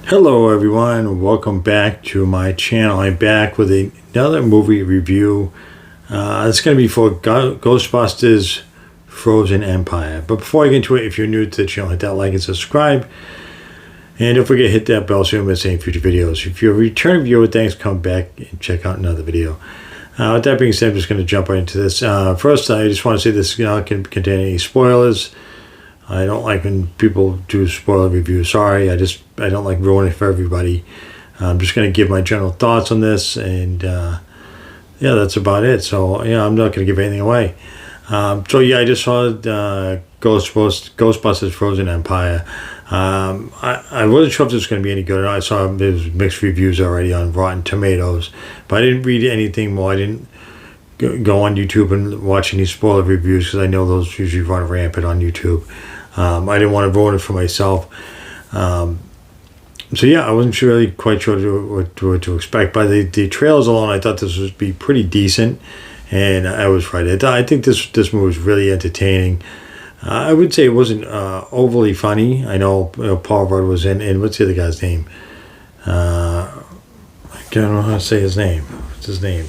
Hello everyone, welcome back to my channel. I'm back with another movie review. It's going to be for Ghostbusters Frozen Empire. But before I get into it, if you're new to the channel, hit that like and subscribe. And don't forget to hit that bell so you don't miss any future videos. If you're a return viewer, thanks, come back and check out another video. With that being said, I'm just going to jump right into this. First, I just want to say this can contain any spoilers. I don't like when people do spoiler reviews. Sorry, I don't like ruining it for everybody. I'm just going to give my general thoughts on this, and yeah, that's about it. So yeah, I'm not going to give anything away. So yeah, I just saw Ghostbusters Frozen Empire. I wasn't sure if this was going to be any good. I saw there's mixed reviews already on Rotten Tomatoes, but I didn't read anything more. I didn't go on YouTube and watch any spoiler reviews because I know those usually run rampant on YouTube. I didn't want to ruin it for myself. So yeah, I wasn't really quite sure what to expect. By the trailers alone, I thought this would be pretty decent, and I was right. I think this movie was really entertaining. I would say it wasn't overly funny. I know Paul Rudd was in, and what's the other guy's name? I don't know how to say his name. What's his name?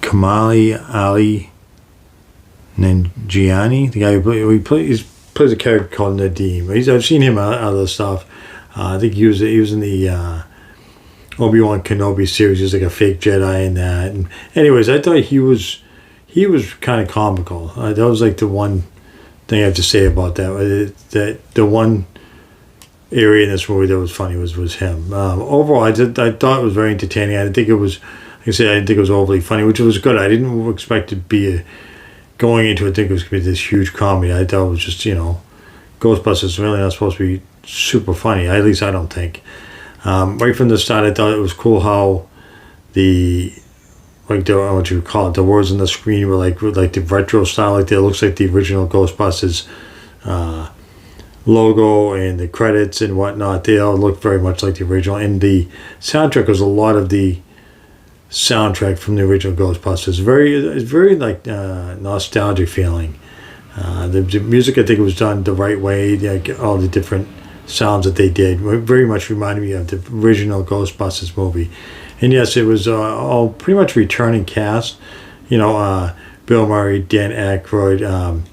Kamali Ali Nanjiani, the guy who plays a character called Nadim. I've seen him on other stuff. I think he was in the Obi-Wan Kenobi series. He was like a fake Jedi in that. And anyways, I thought he was kind of comical. That was like the one thing I have to say about that. That the one area in this movie that was funny was him. Overall, I thought it was very entertaining. I didn't think it was, like I said, I didn't think it was overly funny, which was good. I didn't expect it to be going into it, I think it was going to be this huge comedy. I thought it was just, Ghostbusters is really not supposed to be super funny. At least I don't think. Right from the start, I thought it was cool how what you call it, the words on the screen were like the retro style, like it looks like the original Ghostbusters logo, and the credits and whatnot. They all look very much like the original. And the soundtrack was a lot of the soundtrack from the original Ghostbusters. It's very like nostalgic feeling. The music, I think, was done the right way. Like all the different sounds that they did very much reminded me of the original Ghostbusters movie. And yes, it was all pretty much returning cast. Bill Murray, Dan Aykroyd.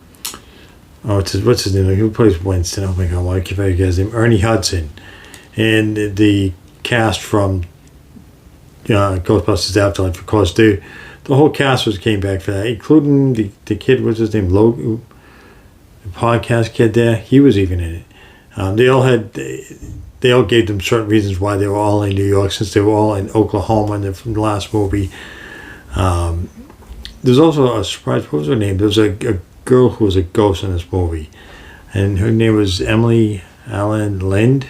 What's his name? Who plays Winston? Oh my God, why can't I forget his name? Ernie Hudson, and the cast from Ghostbusters Afterlife. Of course, the whole cast came back for that, including the kid. What's his name? Logan, the podcast kid. There, he was even in it. They all gave them certain reasons why they were all in New York, since they were all in Oklahoma from the last movie. There's also a surprise. What was her name? There was a girl who was a ghost in this movie, and her name was Emily Allen Lind.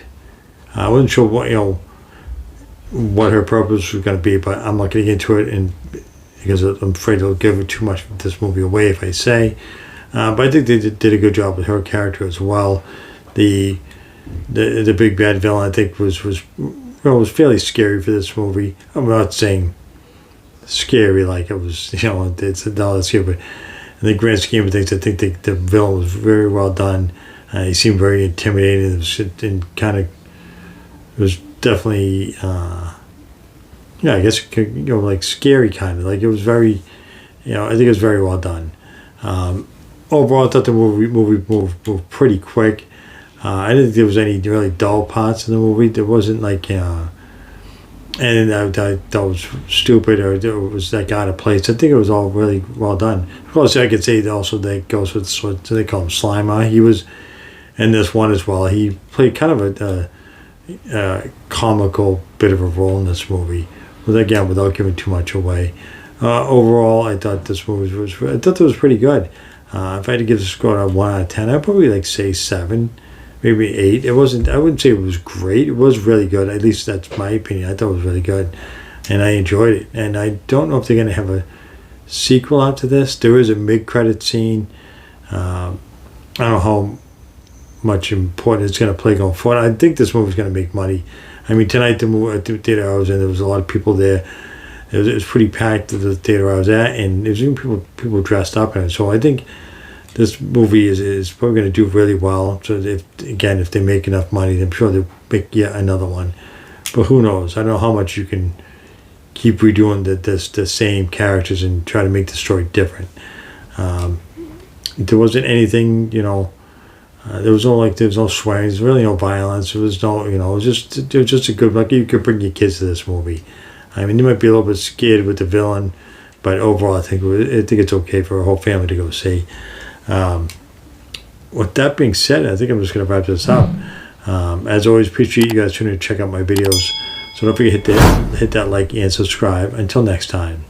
I wasn't sure what her purpose was going to be, but I'm not going to get into it, and because I'm afraid it'll give too much of this movie away if I say. But I think they did a good job with her character as well. The big bad villain, I think, was fairly scary for this movie. I'm not saying scary like it was, it's not that scary, but in the grand scheme of things, I think the villain was very well done. He seemed very intimidating, and it was definitely I guess like scary kind of, like it was very, I think it was very well done. Overall, I thought the movie moved pretty quick. I didn't think there was any really dull parts in the movie. There wasn't like and that was stupid or it was like out of place. I think it was all really well done. Of course, I could say also that goes with what they call him, Slimer. He was in this one as well. He played kind of a comical bit of a role in this movie, without giving too much away. Overall, I thought this movie was pretty good. If I had to give the score a 1 out of 10, I'd probably say 7, maybe 8. I wouldn't say it was great. It was really good. At least that's my opinion. I thought it was really good, and I enjoyed it. And I don't know if they're going to have a sequel after this. There is a mid-credit scene. I don't know how much important it's going to play going forward. I think this movie's going to make money. I mean, tonight the theater I was in, there was a lot of people there. It was pretty packed at the theater I was at, and there was even people dressed up in it. So I think this movie is probably going to do really well. So if they make enough money, I'm sure they'll make yet another one. But who knows? I don't know how much you can keep redoing the same characters and try to make the story different. There wasn't anything, there was no swearing. There was really no violence. There was no, it was just a good, like, you could bring your kids to this movie. I mean, you might be a little bit scared with the villain, but overall, I think it's okay for a whole family to go see. With that being said, I think I'm just going to wrap this up. As always, appreciate you guys tuning in to check out my videos. So don't forget to hit that like and subscribe. Until next time.